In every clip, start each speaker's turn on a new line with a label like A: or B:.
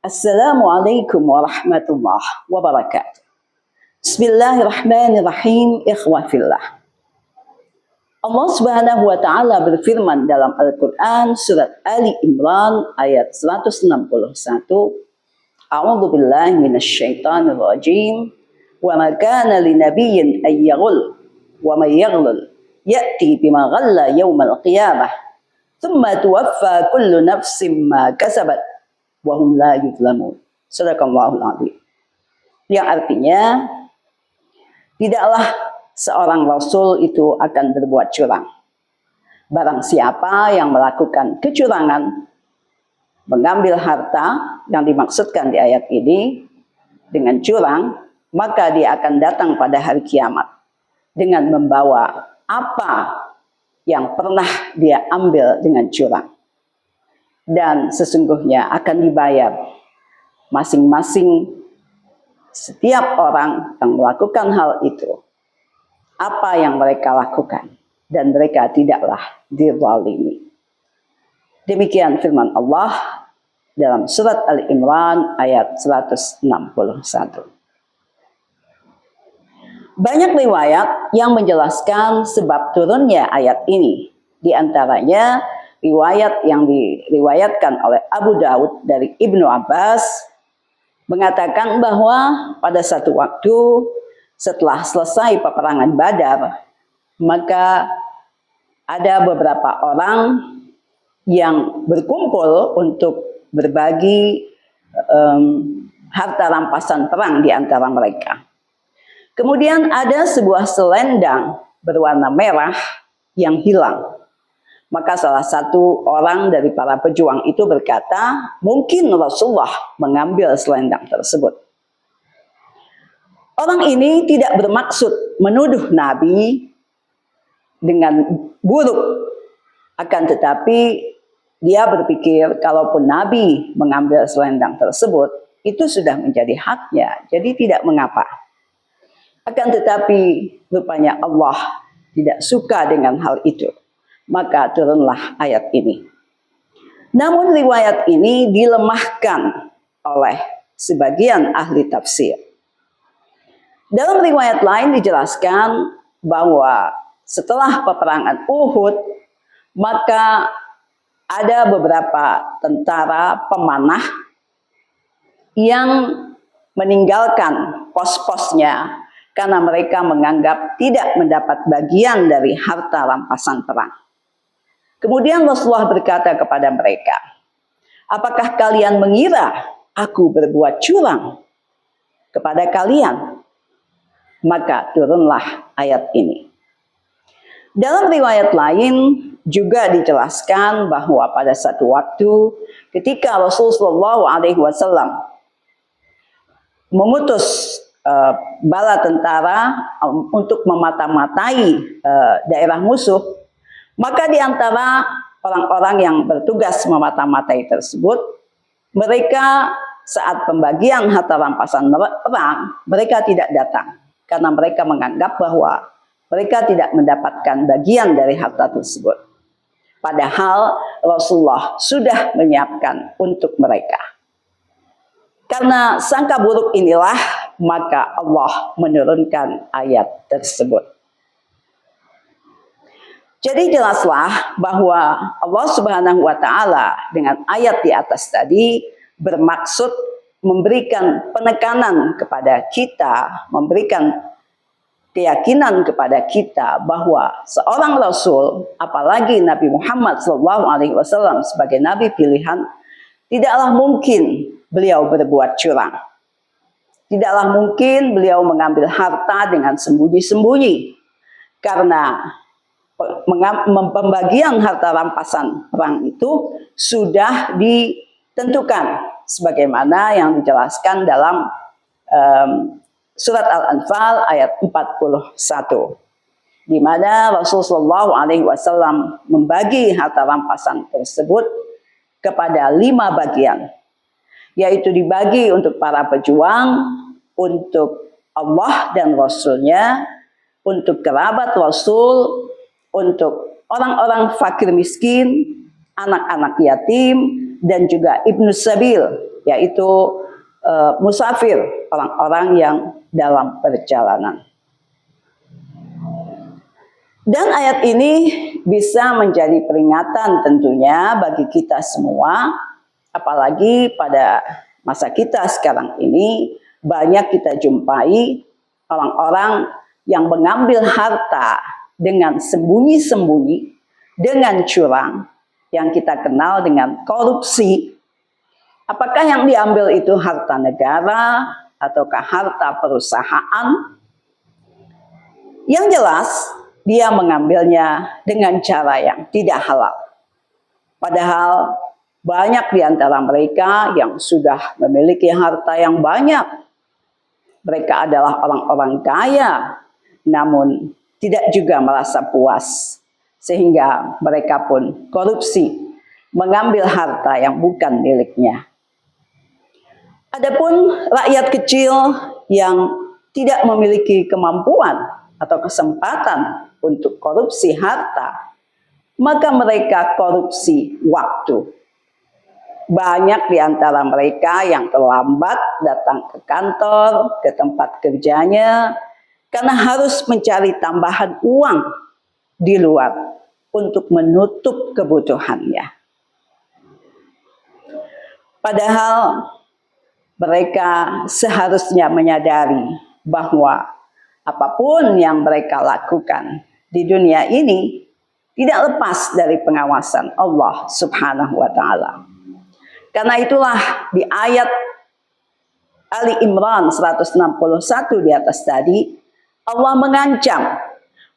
A: Assalamualaikum warahmatullahi wabarakatuh. Bismillahirrahmanirrahim. Ikhwafillah. Allah Subhanahu wa taala berfirman dalam Al-Qur'an surat Ali Imran ayat 161. A'udzu billahi minasyaitonir rajim. Wa ma kana linabiyyin ay yaghul wa may yaghlul ya'ti bima ghalla yaumal qiyamah. Thumma tuwaffa kullu nafsin ma kasabat wa hum la yuzlamun. Shadaqallahul azim. Yang artinya, tidaklah seorang rasul itu akan berbuat curang. Barang siapa yang melakukan kecurangan, mengambil harta yang dimaksudkan di ayat ini dengan curang, maka dia akan datang pada hari kiamat dengan membawa apa yang pernah dia ambil dengan curang. Dan sesungguhnya akan dibayar masing-masing setiap orang yang melakukan hal itu apa yang mereka lakukan, dan mereka tidaklah dizalimi. Demikian firman Allah dalam surat Ali Imran ayat 161. Banyak riwayat yang menjelaskan sebab turunnya ayat ini. Di antaranya riwayat yang diriwayatkan oleh Abu Daud dari Ibnu Abbas mengatakan bahwa pada satu waktu setelah selesai peperangan Badar, maka ada beberapa orang yang berkumpul untuk berbagi harta rampasan perang di antara mereka. Kemudian ada sebuah selendang berwarna merah yang hilang. Maka salah satu orang dari para pejuang itu berkata, mungkin Rasulullah mengambil selendang tersebut. Orang ini tidak bermaksud menuduh Nabi dengan buruk. Akan tetapi dia berpikir kalaupun Nabi mengambil selendang tersebut, itu sudah menjadi haknya, jadi tidak mengapa. Akan tetapi rupanya Allah tidak suka dengan hal itu. Maka turunlah ayat ini. Namun riwayat ini dilemahkan oleh sebagian ahli tafsir. Dalam riwayat lain dijelaskan bahwa setelah peperangan Uhud, maka ada beberapa tentara pemanah yang meninggalkan pos-posnya karena mereka menganggap tidak mendapat bagian dari harta rampasan perang. Kemudian Rasulullah berkata kepada mereka, apakah kalian mengira aku berbuat curang kepada kalian? Maka turunlah ayat ini. Dalam riwayat lain juga dijelaskan bahwa pada satu waktu ketika Rasulullah SAW memutus bala tentara untuk memata-matai daerah musuh, maka di antara orang-orang yang bertugas memata-matai tersebut, mereka saat pembagian harta rampasan perang, mereka tidak datang. Karena mereka menganggap bahwa mereka tidak mendapatkan bagian dari harta tersebut. Padahal Rasulullah sudah menyiapkan untuk mereka. Karena sangka buruk inilah, maka Allah menurunkan ayat tersebut. Jadi jelaslah bahwa Allah Subhanahu wa taala dengan ayat di atas tadi bermaksud memberikan penekanan kepada kita, memberikan keyakinan kepada kita bahwa seorang rasul, apalagi Nabi Muhammad SAW sebagai nabi pilihan, tidaklah mungkin beliau berbuat curang. Tidaklah mungkin beliau mengambil harta dengan sembunyi-sembunyi, karena pembagian harta rampasan perang itu sudah ditentukan sebagaimana yang dijelaskan dalam surat Al-Anfal ayat 41, di mana Rasulullah SAW membagi harta rampasan tersebut kepada 5 bagian, yaitu dibagi untuk para pejuang, untuk Allah dan Rasulnya, untuk kerabat Rasul, untuk orang-orang fakir miskin, anak-anak yatim, dan juga ibnu sabil, yaitu musafir, orang-orang yang dalam perjalanan. Dan ayat ini bisa menjadi peringatan tentunya bagi kita semua, apalagi pada masa kita sekarang ini banyak kita jumpai orang-orang yang mengambil harta dengan sembunyi-sembunyi, dengan curang, yang kita kenal dengan korupsi. Apakah yang diambil itu harta negara ataukah harta perusahaan? Yang jelas, dia mengambilnya dengan cara yang tidak halal. Padahal banyak di antara mereka yang sudah memiliki harta yang banyak. Mereka adalah orang-orang kaya, namun tidak juga merasa puas. Sehingga mereka pun korupsi, mengambil harta yang bukan miliknya. Adapun rakyat kecil yang tidak memiliki kemampuan atau kesempatan untuk korupsi harta, maka mereka korupsi waktu. Banyak di antara mereka yang terlambat datang ke kantor, ke tempat kerjanya, karena harus mencari tambahan uang di luar untuk menutup kebutuhannya. Padahal mereka seharusnya menyadari bahwa apapun yang mereka lakukan di dunia ini tidak lepas dari pengawasan Allah Subhanahu wa Ta'ala. Karena itulah di ayat Ali Imran 161 di atas tadi, Allah mengancam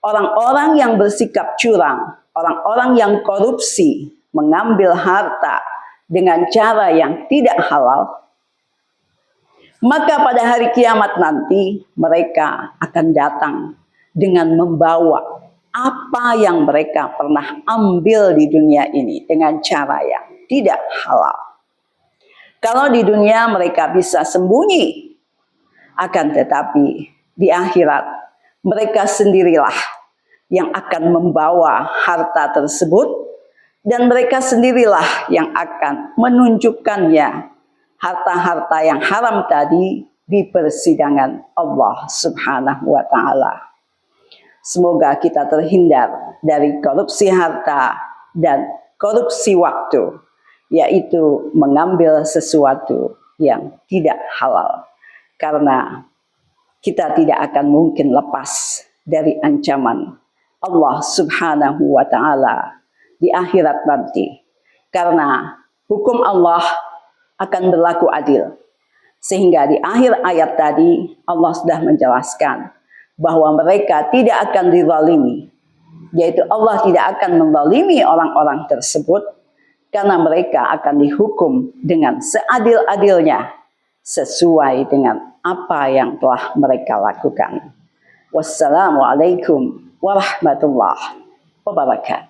A: orang-orang yang bersikap curang, orang-orang yang korupsi, mengambil harta dengan cara yang tidak halal, maka pada hari kiamat nanti mereka akan datang dengan membawa apa yang mereka pernah ambil di dunia ini dengan cara yang tidak halal. Kalau di dunia mereka bisa sembunyi, akan tetapi di akhirat mereka sendirilah yang akan membawa harta tersebut, dan mereka sendirilah yang akan menunjukkannya, harta-harta yang haram tadi, di persidangan Allah Subhanahu wa Ta'ala. Semoga kita terhindar dari korupsi harta dan korupsi waktu, yaitu mengambil sesuatu yang tidak halal. Karena kita tidak akan mungkin lepas dari ancaman Allah Subhanahu wa Ta'ala di akhirat nanti. Karena hukum Allah akan berlaku adil. Sehingga di akhir ayat tadi Allah sudah menjelaskan bahwa mereka tidak akan dizalimi. Yaitu Allah tidak akan menzalimi orang-orang tersebut, karena mereka akan dihukum dengan seadil-adilnya sesuai dengan apa yang telah mereka lakukan. Wassalamualaikum warahmatullahi wabarakatuh.